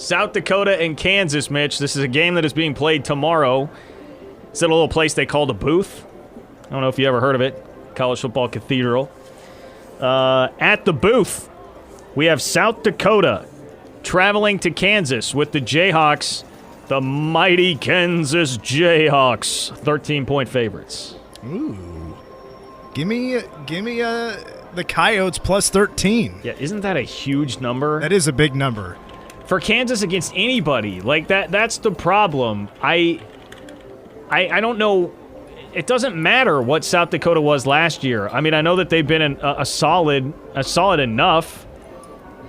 South Dakota and Kansas, Mitch. This is a game that is being played tomorrow. It's at a little place they call the Booth. I don't know if you ever heard of it. College Football Cathedral. At the Booth, we have South Dakota traveling to Kansas with the Jayhawks, the mighty Kansas Jayhawks, 13-point favorites. Ooh. Give me the Coyotes plus 13. Yeah, isn't that a huge number? That is a big number. For Kansas against anybody, like that's the problem. I don't know. It doesn't matter what South Dakota was last year. I mean, I know that they've been a solid enough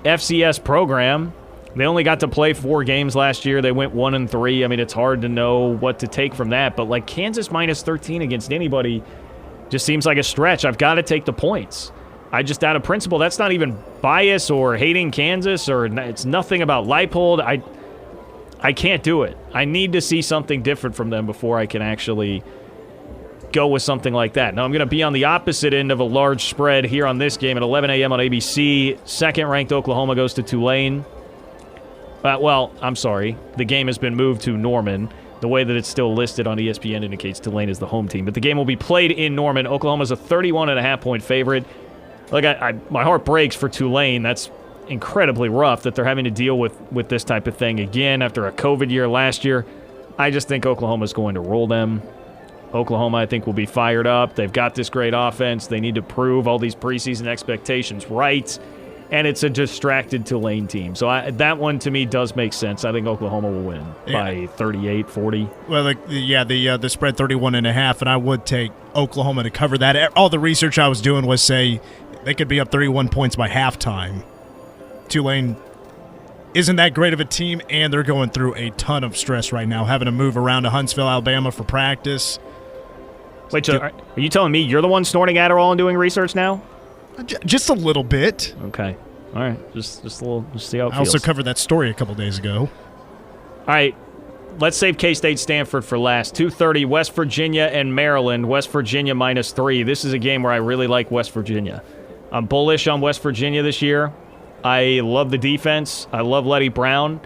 FCS program. They only got to play 4 games last year. They went 1-3. I mean, it's hard to know what to take from that. But like Kansas minus 13 against anybody just seems like a stretch. I've got to take the points. I just, out of principle, that's not even bias or hating Kansas, or it's nothing about Leipold. I can't do it. I need to see something different from them before I can actually go with something like that. Now, I'm going to be on the opposite end of a large spread here on this game at 11 a.m. on ABC. Second-ranked Oklahoma goes to Tulane. Well, I'm sorry. The game has been moved to Norman. The way that it's still listed on ESPN indicates Tulane is the home team. But the game will be played in Norman. Oklahoma's a 31.5-point favorite. Like, my heart breaks for Tulane. That's incredibly rough that they're having to deal with this type of thing again after a COVID year last year. I just think Oklahoma's going to roll them. Oklahoma, I think, will be fired up. They've got this great offense. They need to prove all these preseason expectations right. And it's a distracted Tulane team. So that one, to me, does make sense. I think Oklahoma will win by 38, 40. Well, the spread 31.5, and I would take Oklahoma to cover that. All the research I was doing was say they could be up 31 points by halftime. Tulane isn't that great of a team, and they're going through a ton of stress right now, having to move around to Huntsville, Alabama for practice. Wait, so are you telling me you're the one snorting Adderall and doing research now? Just a little bit. Okay. All right. Just a little. Just see how it I feels. also covered that story a couple days ago. All right. Let's save K-State Stanford for last. 2:30, West Virginia and Maryland. West Virginia -3. This is a game where I really like West Virginia. I'm bullish on West Virginia this year. I love the defense. I love Letty Brown.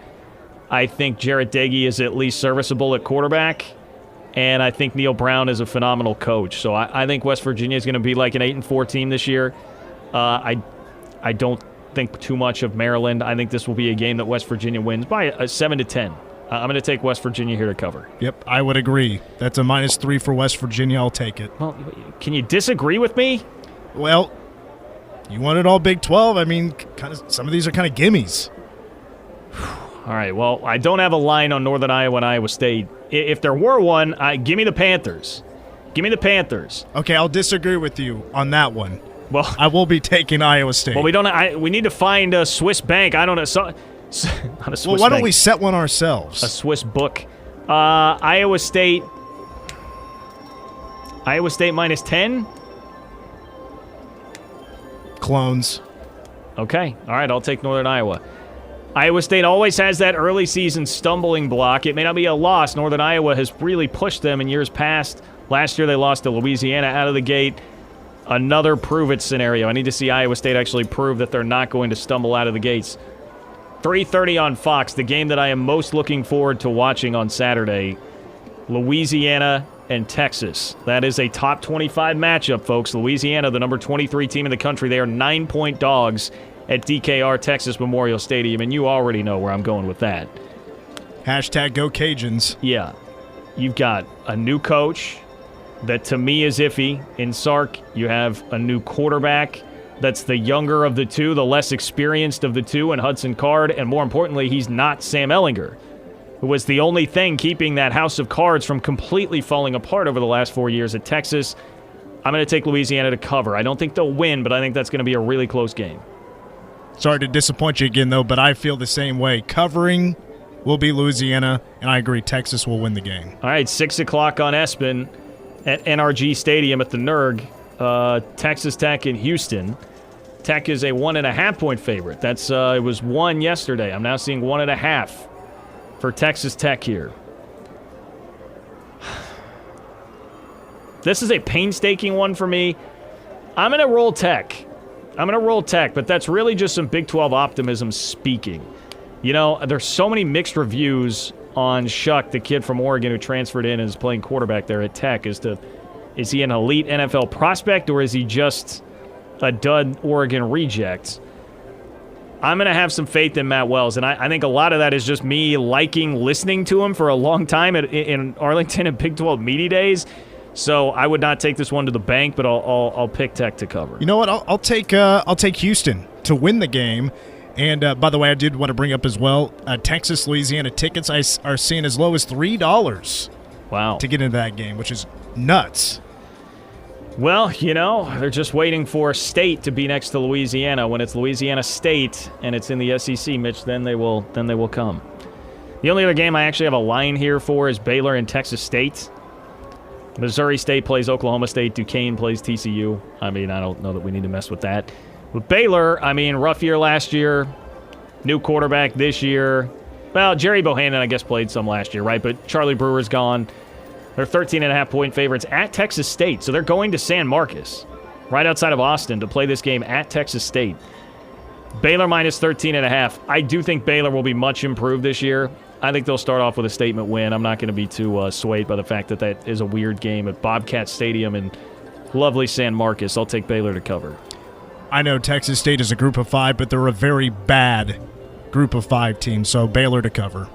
I think Jarrett Dagey is at least serviceable at quarterback. And I think Neil Brown is a phenomenal coach. So I think West Virginia is going to be like an 8-4 team this year. I don't think too much of Maryland. I think this will be a game that West Virginia wins by a 7-10. I'm going to take West Virginia here to cover. Yep, I would agree. That's a -3 for West Virginia. I'll take it. Well, can you disagree with me? Well, you want it all Big 12? I mean, kind of. Some of these are kind of gimmies. All right, well, I don't have a line on Northern Iowa and Iowa State. If there were one, give me the Panthers. Give me the Panthers. Okay, I'll disagree with you on that one. Well, I will be taking Iowa State. Well, we need to find a Swiss bank. I don't know. Not a Swiss well, why don't bank. we set one ourselves? A Swiss book. Iowa State. Iowa State -10. Clones. Okay. All right, I'll take Northern Iowa. Iowa State always has that early season stumbling block. It may not be a loss. Northern Iowa has really pushed them in years past. Last year they lost to Louisiana out of the gate. Another prove-it scenario. I need to see Iowa State actually prove that they're not going to stumble out of the gates. 3:30 on Fox, the game that I am most looking forward to watching on Saturday. Louisiana and Texas. That is a top 25 matchup, folks. Louisiana, the number 23 team in the country. They are 9-point dogs at DKR Texas Memorial Stadium, and you already know where I'm going with that. Hashtag Go Cajuns. Yeah. You've got a new coach that to me is iffy in Sark. You have a new quarterback that's the younger of the two, the less experienced of the two, and Hudson Card, and more importantly, he's not Sam Ehlinger, who was the only thing keeping that house of cards from completely falling apart over the last 4 years at Texas. I'm going to take Louisiana to cover. I don't think they'll win, but I think that's going to be a really close game. Sorry to disappoint you again, though, but I feel the same way. Covering will be Louisiana, and I agree Texas will win the game. All right, 6 o'clock on ESPN at NRG Stadium at the NERG. Texas Tech in Houston. Tech is a 1.5-point favorite. That's it was 1 yesterday. I'm now seeing 1.5 for Texas Tech here. This is a painstaking one for me. I'm going to roll Tech. But that's really just some Big 12 optimism speaking. You know, there's so many mixed reviews on Shuck, the kid from Oregon who transferred in and is playing quarterback there at Tech, as to is he an elite NFL prospect or is he just a dud Oregon reject? I'm going to have some faith in Matt Wells, and I think a lot of that is just me listening to him for a long time in Arlington and Big 12 Media Days. So I would not take this one to the bank, but I'll pick Tech to cover. You know what? I'll take Houston to win the game. And by the way, I did want to bring up as well, Texas Louisiana tickets are seeing as low as $3. Wow. To get into that game, which is nuts. Well, you know, they're just waiting for State to be next to Louisiana. When it's Louisiana State and it's in the SEC, Mitch, then they will come. The only other game I actually have a line here for is Baylor and Texas State. Missouri State plays Oklahoma State. Duquesne plays TCU. I mean, I don't know that we need to mess with that. But Baylor, I mean, rough year last year, new quarterback this year. Well, Jerry Bohannon, I guess, played some last year, right? But Charlie Brewer's gone. They're 13.5-point favorites at Texas State, so they're going to San Marcos, right outside of Austin, to play this game at Texas State. Baylor minus 13.5. I do think Baylor will be much improved this year. I think they'll start off with a statement win. I'm not going to be too swayed by the fact that that is a weird game at Bobcat Stadium in lovely San Marcos. I'll take Baylor to cover. I know Texas State is a group of 5, but they're a very bad group of 5 team, so Baylor to cover.